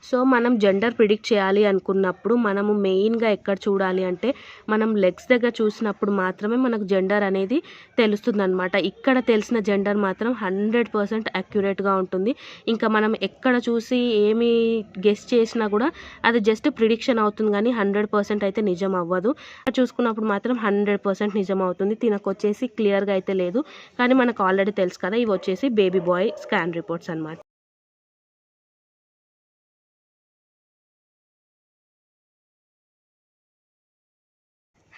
So మనం gender predict చేయాలి అనుకున్నప్పుడు మనము మెయిన్గా ఎక్కడ చూడాలి అంటే మనం లెగ్స్ దగ్గర చూసినప్పుడు మాత్రమే మనకు జెండర్ అనేది తెలుస్తుందన్నమాట. ఇక్కడ తెలిసిన జెండర్ మాత్రం 100% అక్యురేట్గా ఉంటుంది. ఇంకా మనం ఎక్కడ చూసి ఏమి గెస్ చేసినా కూడా అది జస్ట్ ప్రిడిక్షన్ అవుతుంది కానీ 100% అయితే నిజం అవ్వదు. చూసుకున్నప్పుడు మాత్రం 100% నిజం అవుతుంది. తినకు వచ్చేసి క్లియర్గా అయితే లేదు కానీ మనకు ఆల్రెడీ తెలుసు కదా, ఇవి వచ్చేసి బేబీ బాయ్ స్కాన్ రిపోర్ట్స్ అన్నమాట.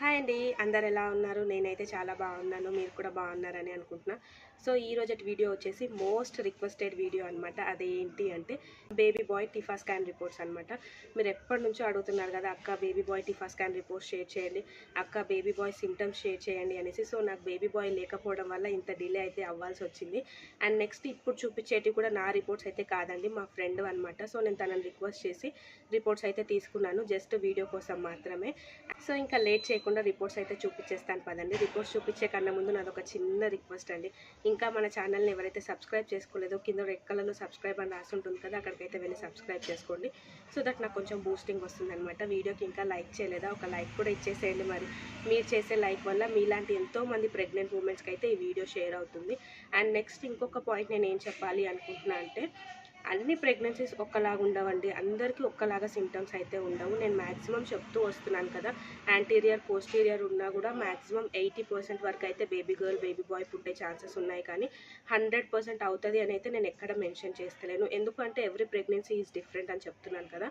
హాయ్ అండి, అందరు ఎలా ఉన్నారు? నేనైతే చాలా బాగున్నాను, మీరు కూడా బాగున్నారని అనుకుంటున్నా. సో ఈ రోజటి వీడియో వచ్చేసి మోస్ట్ రిక్వెస్టెడ్ వీడియో అనమాట. అదేంటి అంటే baby bye TIFFA scan reports అనమాట. మీరు ఎప్పటి నుంచో అడుగుతున్నారు కదా, అక్క baby bye TIFFA scan reports share చేయండి, అక్క బేబీ బాయ్ సిమ్టమ్స్ షేర్ చేయండి అనేసి. సో నాకు బేబీ బాయ్ లేకపోవడం వల్ల ఇంత డిలే అయితే అవ్వాల్సి వచ్చింది. అండ్ నెక్స్ట్ ఇప్పుడు చూపించేటి కూడా నా రిపోర్ట్స్ అయితే కాదండి, మా ఫ్రెండ్ అనమాట. సో నేను తనని రిక్వెస్ట్ చేసి రిపోర్ట్స్ అయితే తీసుకున్నాను, జస్ట్ వీడియో కోసం మాత్రమే. సో ఇంకా లేట్ చేయకుండా రిపోర్ట్స్ అయితే చూపించేస్తాను పదండి. రిపోర్ట్స్ చూపించే కన్నా ముందు నాది ఒక చిన్న రిక్వెస్ట్ అండి. ఇంకా మన ఛానల్ని ఎవరైతే సబ్స్క్రైబ్ చేసుకోలేదో కింద రెడ్ కలర్లో సబ్స్క్రైబ్ అని రాసి ఉంటుంది కదా, అక్కడికైతే వెళ్ళి సబ్స్క్రైబ్ చేసుకోండి. సో దట్ నాకు కొంచెం బూస్టింగ్ వస్తుందన్నమాట. వీడియోకి ఇంకా లైక్ చేయలేదా, ఒక లైక్ కూడా ఇచ్చేసేయండి. మరి మీరు చేసే లైక్ వల్ల మీలాంటి ఎంతోమంది ప్రెగ్నెంట్ ఉమెన్స్కి అయితే ఈ వీడియో షేర్ అవుతుంది. అండ్ నెక్స్ట్ ఇంకొక పాయింట్ నేను ఏం చెప్పాలి అనుకుంటున్నా అంటే, అన్ని ప్రెగ్నెన్సీస్ ఒక్కలాగా ఉండవండి, అందరికీ ఒక్కలాగా సిమ్టమ్స్ అయితే ఉండవు. నేను మ్యాక్సిమం చెప్తూ వస్తున్నాను కదా, యాంటీరియర్ పోస్టీరియర్ ఉన్నా కూడా మ్యాక్సిమం 80% వరకు అయితే బేబీ గర్ల్ బేబీ బాయ్ పుట్టే ఛాన్సెస్ ఉన్నాయి. కానీ 100% అవుతుంది అని అయితే నేను ఎక్కడ మెన్షన్ చేస్తలేను, ఎందుకంటే ఎవ్రీ ప్రెగ్నెన్సీ ఈజ్ డిఫరెంట్ అని చెప్తున్నాను కదా.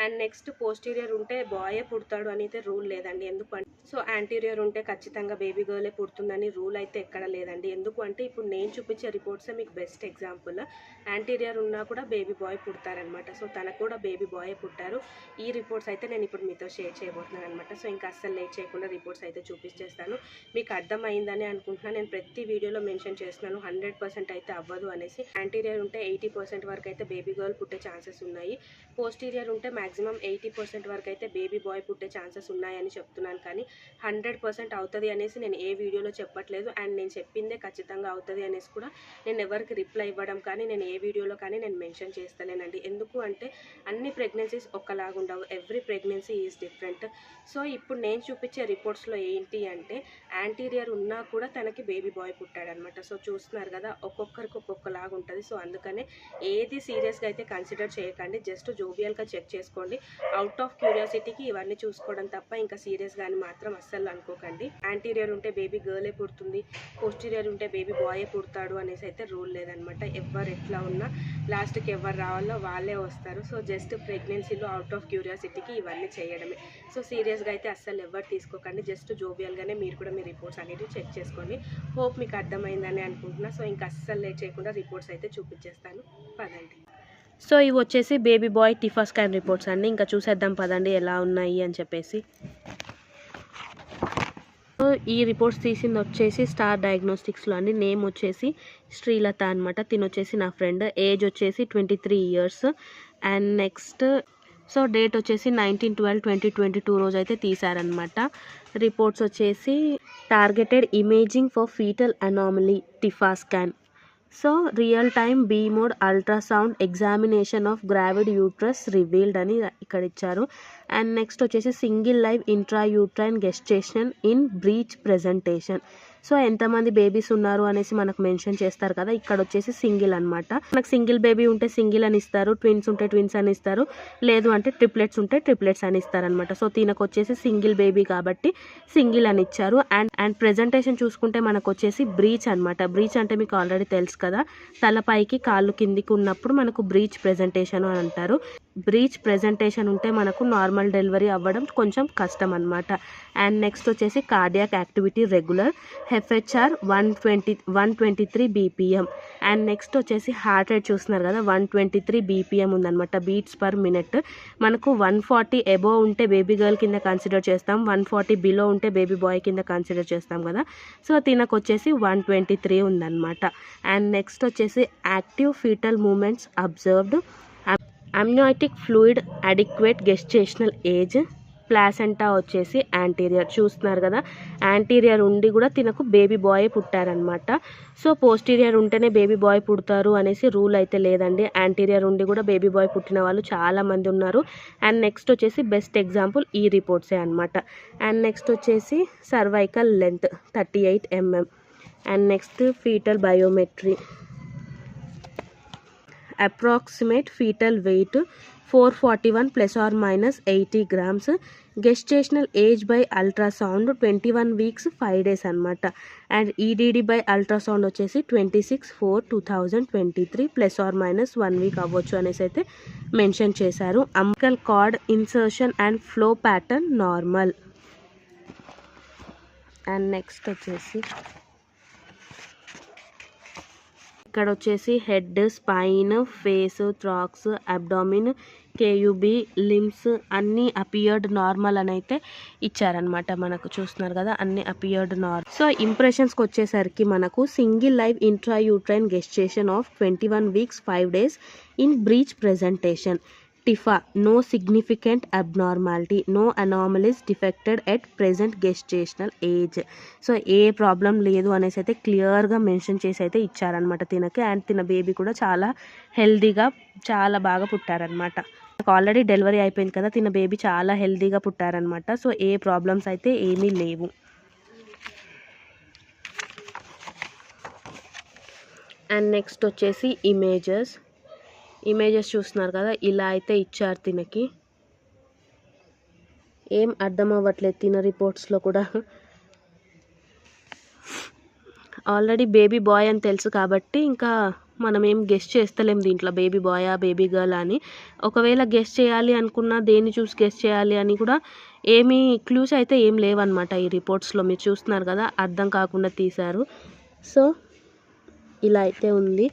అండ్ నెక్స్ట్ పోస్టీరియర్ ఉంటే బాయే పుడతాడు అని అయితే రూల్ లేదండి. ఎందుకంటే సో యాంటీరియర్ ఉంటే ఖచ్చితంగా బేబీ గర్లే పుడుతుందని రూల్ అయితే ఎక్కడ లేదండి. ఎందుకు అంటే ఇప్పుడు నేను చూపించే రిపోర్ట్సే మీకు బెస్ట్ ఎగ్జాంపుల్. యాంటీరియర్ ఉన్నా కూడా బేబీ బాయ్ పుడతారనమాట. సో తనకు కూడా బేబీ బాయే పుట్టారు. ఈ రిపోర్ట్స్ అయితే నేను ఇప్పుడు మీతో షేర్ చేయబోతున్నాను అనమాట. సో ఇంకా అస్సలు లేట్ చేయకుండా రిపోర్ట్స్ అయితే చూపించేస్తాను. మీకు అర్థమైందని అనుకుంటున్నాను. నేను ప్రతి వీడియోలో మెన్షన్ చేస్తున్నాను 100% అయితే అవ్వదు అనేసి. యాంటీరియర్ ఉంటే 80% వరకు అయితే బేబీ గర్ల్ పుట్టే ఛాన్సెస్ ఉన్నాయి, పోస్టీరియర్ ఉంటే మ్యాక్సిమం 80% వరకు అయితే బేబీ బాయ్ పుట్టే ఛాన్సెస్ ఉన్నాయని చెప్తున్నాను. కానీ 100% అవుతుంది అనేసి నేను ఏ వీడియోలో చెప్పట్లేదు. అండ్ నేను చెప్పిందే ఖచ్చితంగా అవుతుంది అనేసి కూడా నేను ఎవరికి రిప్లై ఇవ్వడం కానీ నేను ఏ వీడియోలో కానీ నేను మెన్షన్ చేస్తలేనండి. ఎందుకు అంటే అన్ని ప్రెగ్నెన్సీస్ ఒక్కలాగా ఉండవు, every pregnancy is different. So ఇప్పుడు నేను చూపించే రిపోర్ట్స్లో ఏంటి అంటే యాంటీరియర్ ఉన్నా కూడా తనకి బేబీ బాయ్ పుట్టాడనమాట. సో చూస్తున్నారు కదా, ఒక్కొక్కరికి ఒక్కొక్కలాగా ఉంటుంది. సో అందుకనే ఏది సీరియస్గా అయితే కన్సిడర్ చేయకండి, జస్ట్ జోబియల్గా చెక్ చేసుకోండి. అవుట్ ఆఫ్ క్యూరియాసిటీకి ఇవన్నీ చూసుకోవడం తప్ప ఇంకా సీరియస్గా అని మాత్రం అస్సలు అనుకోకండి. యాంటీరియర్ ఉంటే బేబీ గర్లే పుడుతుంది, పోస్టీరియర్ ఉంటే బేబీ బాయే పుడతాడు అనేసి అయితే రూల్ లేదనమాట. ఎవరు ఎట్లా ఉన్నా లాస్ట్కి ఎవరు రావాలో వాళ్ళే వస్తారు. సో జస్ట్ ప్రెగ్నెన్సీలో అవుట్ ఆఫ్ క్యూరియాసిటీకి ఇవన్నీ చేయడమే. సో సీరియస్గా అయితే అస్సలు ఎవరు తీసుకోకండి, జస్ట్ జోబియల్గానే మీరు కూడా మీ రిపోర్ట్స్ అనేవి చెక్ చేసుకోండి. హోప్ మీకు అర్థమైందని అనుకుంటున్నా. సో ఇంకా అస్సలు లేట్ చేయకుండా రిపోర్ట్స్ అయితే చూపించేస్తాను పదండి. సో ఇవి వచ్చేసి baby bye TIFFA scan reports అండి. ఇంకా చూసేద్దాం పదండి ఎలా ఉన్నాయి అని చెప్పేసి. ఈ రిపోర్ట్స్ తీసింది వచ్చేసి స్టార్ డయాగ్నోస్టిక్స్లో అండి. నేమ్ వచ్చేసి శ్రీలత అనమాట. తిని వచ్చేసి నా ఫ్రెండ్. ఏజ్ వచ్చేసి 23 years. And next so date వచ్చేసి 19/12/2022 రోజు అయితే తీశారనమాట. రిపోర్ట్స్ వచ్చేసి targeted imaging for fetal anomaly TIFFA scan. So real time B mode ultrasound examination of gravid uterus revealed అని ఇక్కడ ఇచ్చారు. అండ్ నెక్స్ట్ వచ్చేసి single live intrauterine gestation in breech presentation. So ఎంతమంది బేబీస్ ఉన్నారు అనేసి మనకు మెన్షన్ చేస్తారు కదా, ఇక్కడ వచ్చేసి సింగిల్ అనమాట. మనకు సింగిల్ బేబీ ఉంటే సింగిల్ అని ఇస్తారు, ట్విన్స్ ఉంటే ట్విన్స్ అని ఇస్తారు, లేదు అంటే ట్రిప్లెట్స్ ఉంటే ట్రిప్లెట్స్ అని ఇస్తారనమాట. సో దీనికి వచ్చేసి సింగిల్ బేబీ కాబట్టి సింగిల్ అని ఇచ్చారు. అండ్ ప్రెజెంటేషన్ చూసుకుంటే మనకు వచ్చేసి బ్రీచ్ అనమాట. బ్రీచ్ అంటే మీకు ఆల్రెడీ తెలుసు కదా, తలపైకి కాళ్ళు కిందికి ఉన్నప్పుడు మనకు బ్రీచ్ ప్రెజెంటేషన్ అని అంటారు. బ్రీచ్ ప్రెజెంటేషన్ ఉంటే మనకు నార్మల్ డెలివరీ అవ్వడం కొంచెం కష్టం అనమాట. అండ్ నెక్స్ట్ వచ్చేసి cardiac activity regular, FHR 123 BPM. And next వచ్చేసి హార్ట్ రేట్ చూస్తున్నారు కదా, 123 BPM ఉందన్నమాట, బీట్స్ పర్ మినిట్. మనకు 140 అబోవ్ ఉంటే బేబీ గర్ల్ కింద కన్సిడర్ చేస్తాం, 140 బిలో ఉంటే బేబీ బాయ్ కింద కన్సిడర్ చేస్తాం కదా. సో తినకు వచ్చేసి 123 ఉందన్నమాట. అండ్ నెక్స్ట్ వచ్చేసి active fetal movements observed, amniotic fluid adequate gestational age, placenta వచ్చేసి యాంటీరియర్. చూస్తున్నారు కదా, యాంటీరియర్ ఉండి కూడా తినకు బేబీ బాయ్ పుట్టారనమాట. సో పోస్టీరియర్ ఉంటేనే బేబీ బాయ్ పుడతారు అనేసి రూల్ అయితే లేదండి. యాంటీరియర్ ఉండి కూడా బేబీ బాయ్ పుట్టిన వాళ్ళు చాలామంది ఉన్నారు. అండ్ నెక్స్ట్ వచ్చేసి బెస్ట్ ఎగ్జాంపుల్ ఈ రిపోర్ట్సే అనమాట. అండ్ నెక్స్ట్ వచ్చేసి cervical length 38 mm. And next fetal biometry, approximate fetal weight 441 plus or minus 80 grams. Gestational age by ultrasound 21 weeks 5 days అనమాట. అండ్ ఈడీడీ బై అల్ట్రాసౌండ్ వచ్చేసి 26/4/2023 ప్లస్ ఆర్ మైనస్ 1 వీక్ అవ్వచ్చు అనేసి అయితే mention చేశారు. Umbilical cord insertion and flow pattern normal. And next వచ్చేసి ఇక్కడ వచ్చేసి head, spine, face, thorax, abdomen, KUB, limbs అన్నీ అపియర్డ్ నార్మల్ అని అయితే ఇచ్చారనమాట. మనకు చూస్తున్నారు కదా, అన్ని అపియర్డ్ నార్మల్. సో ఇంప్రెషన్స్కి వచ్చేసరికి మనకు single live intrauterine gestation of 21 weeks 5 days in breech presentation. TIFFA, no significant abnormality, no anomalies defected at present gestational age. So ఏ ప్రాబ్లం లేదు అనేసి అయితే క్లియర్గా మెన్షన్ చేసి అయితే ఇచ్చారనమాట తినకి. అండ్ తిన బేబీ కూడా చాలా హెల్దీగా చాలా బాగా పుట్టారనమాట. నాకు ఆల్రెడీ డెలివరీ అయిపోయింది కదా, తిన బేబీ చాలా హెల్దీగా పుట్టారనమాట. సో ఏ ప్రాబ్లమ్స్ అయితే ఏమీ లేవు. అండ్ నెక్స్ట్ వచ్చేసి ఇమేజెస్ చూస్తున్నారు కదా, ఇలా అయితే ఇచ్చారు తినకి. ఏం అర్థం అవ్వట్లేదు తిన రిపోర్ట్స్లో కూడా. ఆల్రెడీ బేబీ బాయ్ అని తెలుసు కాబట్టి ఇంకా మనం ఏం గెస్ట్ చేస్తలేం దీంట్లో బేబీ బాయా బేబీ గర్ల్ అని. ఒకవేళ గెస్ట్ చేయాలి అనుకున్నా దేన్ని చూసి గెస్ట్ చేయాలి అని కూడా ఏమీ క్లూస్ అయితే ఏం లేవన్నమాట ఈ రిపోర్ట్స్లో. మీరు చూస్తున్నారు కదా, అర్థం కాకుండా తీశారు. సో ఇలా అయితే ఉంది.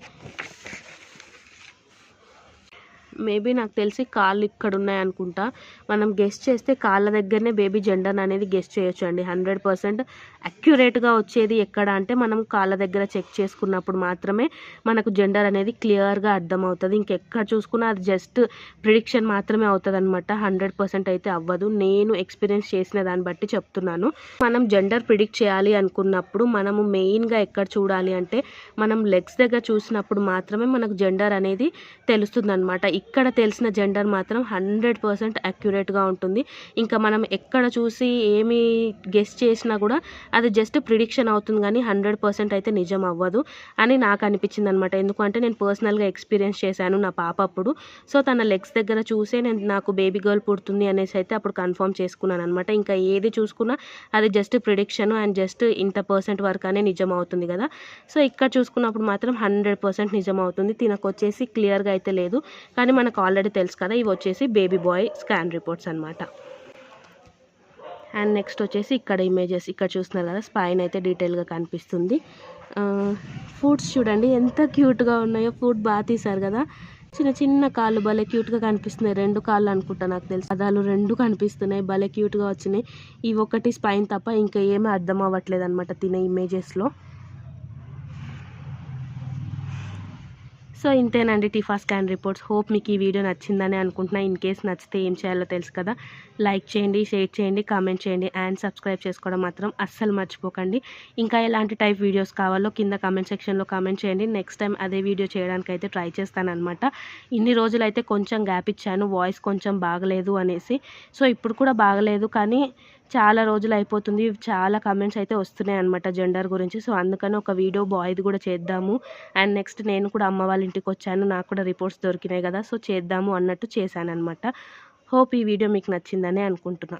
మేబీ నాకు తెలిసి కాళ్ళు ఇక్కడ ఉన్నాయి అనుకుంటా. మనం గెస్ట్ చేస్తే కాళ్ళ దగ్గరనే బేబీ జెండర్ అనేది గెస్ట్ చేయొచ్చు అండి. 100% అక్యురేట్గా వచ్చేది ఎక్కడ అంటే మనం కాళ్ళ దగ్గర చెక్ చేసుకున్నప్పుడు మాత్రమే మనకు జెండర్ అనేది క్లియర్గా అర్థమవుతుంది. ఇంకెక్కడ చూసుకున్నా అది జస్ట్ ప్రిడిక్షన్ మాత్రమే అవుతుంది అనమాట. 100% అయితే అవ్వదు. నేను ఎక్స్పీరియన్స్ చేసిన దాన్ని బట్టి చెప్తున్నాను. మనం జెండర్ ప్రిడిక్ట్ చేయాలి అనుకున్నప్పుడు మనము మెయిన్గా ఎక్కడ చూడాలి అంటే మనం లెగ్స్ దగ్గర చూసినప్పుడు మాత్రమే మనకు జెండర్ అనేది తెలుస్తుంది అనమాట. ఇక్కడ తెలిసిన జెండర్ మాత్రం 100% అక్యురేట్గా ఉంటుంది. ఇంకా మనం ఎక్కడ చూసి ఏమి గెస్ చేసినా కూడా అది జస్ట్ ప్రిడిక్షన్ అవుతుంది కానీ 100% అయితే నిజం అవ్వదు అని నాకు అనిపించింది అనమాట. ఎందుకంటే నేను పర్సనల్గా ఎక్స్పీరియన్స్ చేశాను నా పాప అప్పుడు. సో తన లెగ్స్ దగ్గర చూసే నాకు బేబీ గర్ల్ పుడుతుంది అనేసి అయితే అప్పుడు కన్ఫర్మ్ చేసుకున్నాను అనమాట. ఇంకా ఏది చూసుకున్నా అది జస్ట్ ప్రిడిక్షన్ అండ్ జస్ట్ ఇంత % వరకు అనే నిజం అవుతుంది కదా. సో ఇక్కడ చూసుకున్నప్పుడు మాత్రం 100% నిజం అవుతుంది. తినకు వచ్చేసి క్లియర్గా అయితే లేదు కానీ మనకు ఆల్రెడీ తెలుసు కదా, ఇవి వచ్చేసి బేబీ బాయ్ స్కాన్ రిపోర్ట్స్ అనమాట. అండ్ నెక్స్ట్ వచ్చేసి ఇక్కడ ఇమేజెస్ ఇక్కడ చూస్తున్నారు కదా, స్పైన్ అయితే డీటెయిల్గా కనిపిస్తుంది. ఫుడ్స్ చూడండి ఎంత క్యూట్గా ఉన్నాయో. ఫుడ్ బాగా తీశారు కదా. చిన్న చిన్న కాళ్ళు భలే క్యూట్గా కనిపిస్తున్నాయి. 2 కాళ్ళు అనుకుంటా నాకు తెలుసు. పదాలు 2 కనిపిస్తున్నాయి, భలే క్యూట్గా వచ్చినాయి. ఇవి ఒకటి స్పైన్ తప్ప ఇంకా ఏమీ అర్థం అవ్వట్లేదు అనమాట తినే ఇమేజెస్లో. సో ఇంతేనండి టిఫా స్కాన్ రిపోర్ట్స్. హోప్ మీకు ఈ వీడియో నచ్చిందని అనుకుంటున్నా. ఇన్ కేస్ నచ్చితే ఏం చేయాలో తెలుసు కదా, లైక్ చేయండి, షేర్ చేయండి, కామెంట్ చేయండి అండ్ సబ్స్క్రైబ్ చేసుకోవడం మాత్రం అస్సలు మర్చిపోకండి. ఇంకా ఎలాంటి టైప్ వీడియోస్ కావాలో కింద కామెంట్ సెక్షన్లో కామెంట్ చేయండి. నెక్స్ట్ టైం అదే వీడియో చేయడానికి అయితే ట్రై చేస్తానన్నమాట. ఇన్ని రోజులైతే కొంచెం గ్యాప్ ఇచ్చాను, వాయిస్ కొంచెం బాగలేదు అనేసి. సో ఇప్పుడు కూడా బాగలేదు కానీ చాలా రోజులు అయిపోతుంది. చాలా కమెంట్స్ అయితే వస్తున్నాయి అనమాట జెండర్ గురించి. సో అందుకని ఒక వీడియో బాయ్ది కూడా చేద్దాము. అండ్ నెక్స్ట్ నేను కూడా అమ్మ వాళ్ళ ఇంటికి వచ్చాను, నాకు కూడా రిపోర్ట్స్ దొరికినాయి కదా, సో చేద్దాము అన్నట్టు చేశాను అనమాట. హోప్ ఈ వీడియో మీకు నచ్చిందని అనుకుంటున్నా.